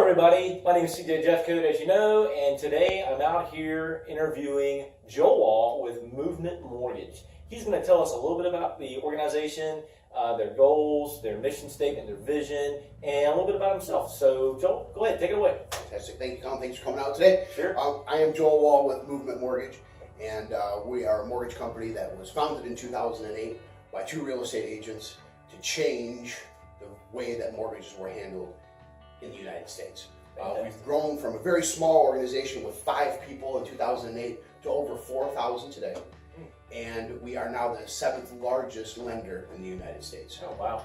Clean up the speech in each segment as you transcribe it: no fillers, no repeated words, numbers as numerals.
everybody. My name is CJ Jeffcoat, as you know, and today I'm out here interviewing Joe Wall with Movement Mortgage. He's going to tell us a little bit about the organization, their goals, their mission statement, their vision, and a little bit about himself. So, Joel, go ahead, take it away. Fantastic. Thank you, Colin. Thanks for coming out today. Sure. I am Joel Wall with Movement Mortgage, and we are a mortgage company that was founded in 2008 by two real estate agents to change the way that mortgages were handled in the United States. We've grown from a very small organization with 5 people in 2008 to over 4,000 today. And we are now the 7th largest lender in the United States. Oh, wow.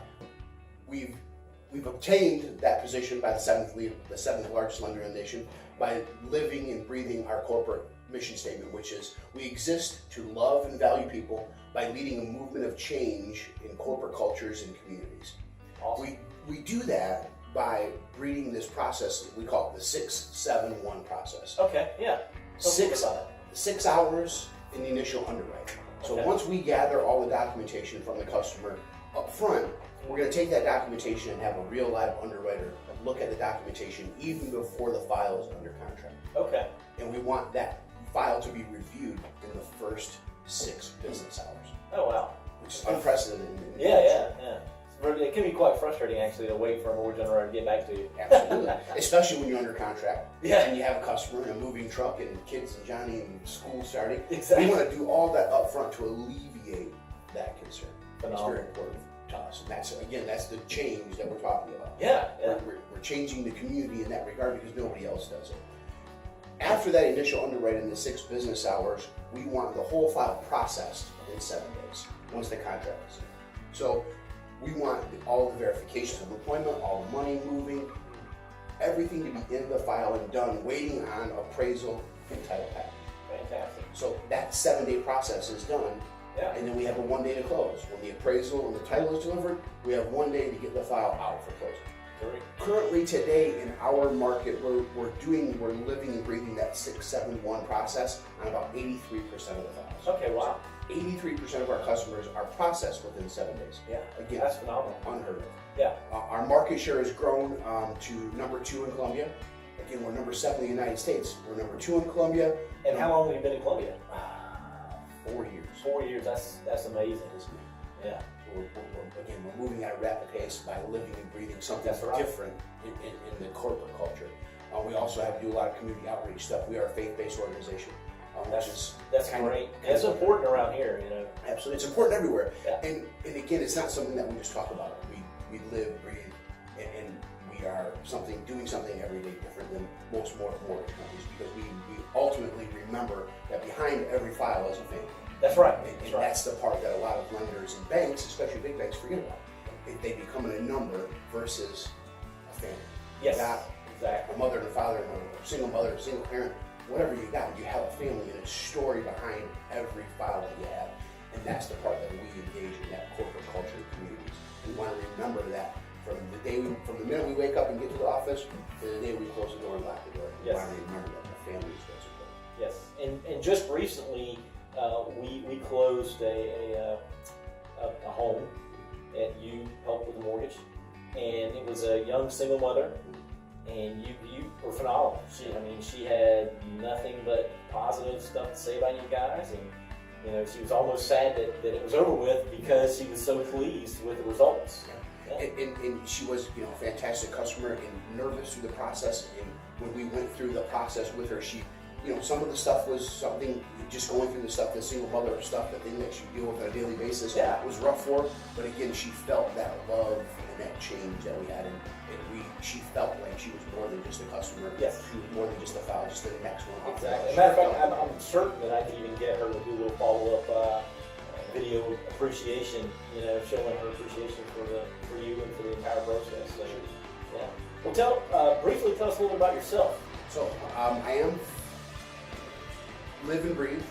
We've obtained that position by the seventh largest lender in the nation by living and breathing our corporate mission statement, which is we exist to love and value people by leading a movement of change in corporate cultures and communities. Awesome. We do that by breeding this process we call it the 6-7-1 process. Okay, yeah. 6 hours in the initial underwrite. So Okay. once we gather all the documentation from the customer up front, we're going to take that documentation and have a real live underwriter look at the documentation even before the file is under contract. Okay. And we want that file to be reviewed in the first 6 business hours, Oh, wow. which is unprecedented. Yeah. It can be quite frustrating, actually, to wait for a mortgage underwriter to get back to you. Absolutely. Especially when you're under contract. Yeah. And you have a customer and a moving truck and kids and Johnny and school starting. Exactly. We want to do all that up front to alleviate that concern. Phenomenal. It's very important to us. And that's the change that we're talking about. Yeah. We're changing the community in that regard because nobody else does it. After that initial underwrite in the 6 business hours, we want the whole file processed in 7 days once the contract is in. So we want all the verifications of employment, all the money moving, everything to be in the file and done, waiting on appraisal and title package. Fantastic. So that 7-day process is done, Yeah. and then we have a 1 day to close. When the appraisal and the title is delivered, we have 1 day to get the file out for closing. Great. Currently today in our market, we're living and breathing that 6-7-1 process on about 83% of the files. Okay, wow. 83% of our customers are processed within 7 days. Yeah. Again, That's phenomenal. unheard of. Yeah. Our market share has grown to number 2 in Colombia. Again, we're number 7 in the United States. We're number 2 in Colombia. And how long have you been in Colombia? 4 years. 4 years. That's amazing. Yeah. We're moving at a rapid pace by living and breathing something That's right. different in the corporate culture. We also have to do a lot of community outreach stuff. We are a faith-based organization. That's kind of- great. That's important around here, you know. Absolutely, it's important everywhere. Yeah. And again, it's not something that we just talk about. We live, breathe, and we are doing something every day different than most mortgage companies because we ultimately remember that behind every file is a family. That's right. And that's the part that a lot of lenders and banks, especially big banks, forget about. They become a number versus a family. Yes. You got Exactly. a mother and a father and a single mother, a single parent, whatever you got, you have a family and a story behind every file that you have. And that's the part that we engage in that corporate culture of communities. We want to remember that from the minute we wake up and get to the office to the day we close the door and lock the door. We Yes. want to remember that the family is what's important. Yes. And just recently, we closed a home, and you helped with the mortgage, and it was a young single mother, and you were phenomenal. She had nothing but positive stuff to say about you guys, and she was almost sad that it was over with because she was so pleased with the results. Yeah. And she was, a fantastic customer and nervous through the process. And when we went through the process with her, she, some of the stuff was something, just going through the stuff, the single mother stuff, the thing that she deal with on a daily basis, Yeah. was rough for her. But again, she felt that love and that change that we had, and she felt like she was more than just a customer. Yes. She was more than just a file, just the next one. Exactly. As a matter of fact, I'm certain that I can even get her to do a little follow-up video appreciation, showing her appreciation for you and for the entire process. So, yeah. Well, briefly tell us a little bit about yourself. So, I am live and breathe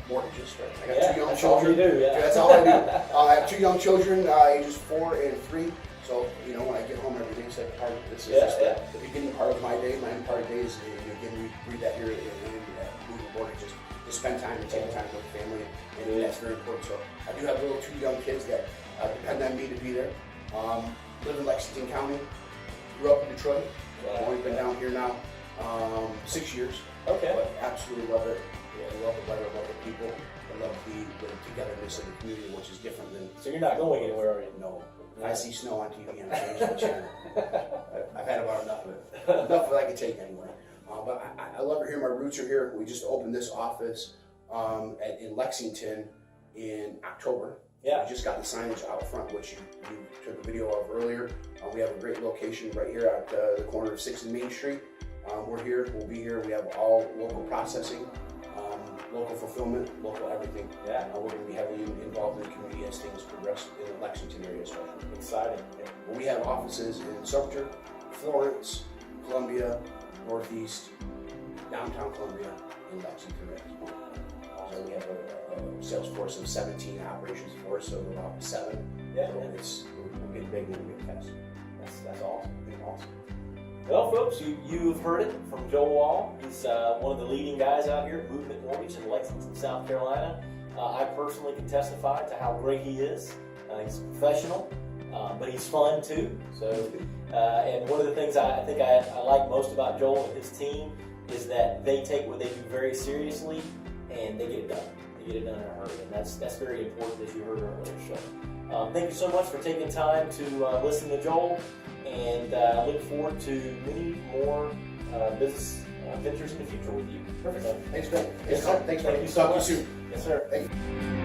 mortgages, right? I got 2 young that's children. All you do, yeah. That's all I do. I have 2 young children, ages 4 and 3. So, when I get home every day, it's like part of this is just the beginning part of my day. My end part of the day is, again, we breathe that here in Movement Mortgages to spend time and take time with the family, and that's very important. So, I do have 2 young kids that depend on me to be there. Live in Lexington County, grew up in Detroit, I've only been down here now 6 years. Okay. But absolutely love it. Yeah, I love the weather, I love the people, I love the togetherness of the community, which is different than. So you're not going anywhere, are you? No. If I see snow on TV, I'm changing the channel. I've had about enough of it. Enough of it I can take anyway. But I love it here. My roots are here. We just opened this office in Lexington in October. Yeah. We just got the signage out front, which you took a video of earlier. We have a great location right here at the corner of 6th and Main Street. We're here. We'll be here. We have all local processing, local fulfillment, local everything. Yeah. We're going to be heavily involved in the community as things progress in the Lexington area, especially. Exciting. We have offices in Sumter, Florence, Columbia, Northeast, downtown Columbia, and Lexington as well. So we have a sales force of 17, operations force of about 7. Yeah. So we're getting big and we're getting fast. That's awesome. Awesome. Well, folks, you've heard it from Joel Wall. He's one of the leading guys out here at Movement Mortgage in Lexington, South Carolina. I personally can testify to how great he is. He's professional, but he's fun too. So, and one of the things I think I like most about Joel and his team is that they take what they do very seriously and they get it done. They get it done in a hurry, and that's very important, as you heard earlier. So, thank you so much for taking time to listen to Joel. And I look forward to many more business ventures in the future with you. Perfect. Thanks, Ben. Yes, sir. Thanks, Thank Ben. you so Talk much. to you soon. Yes, sir. Thank you.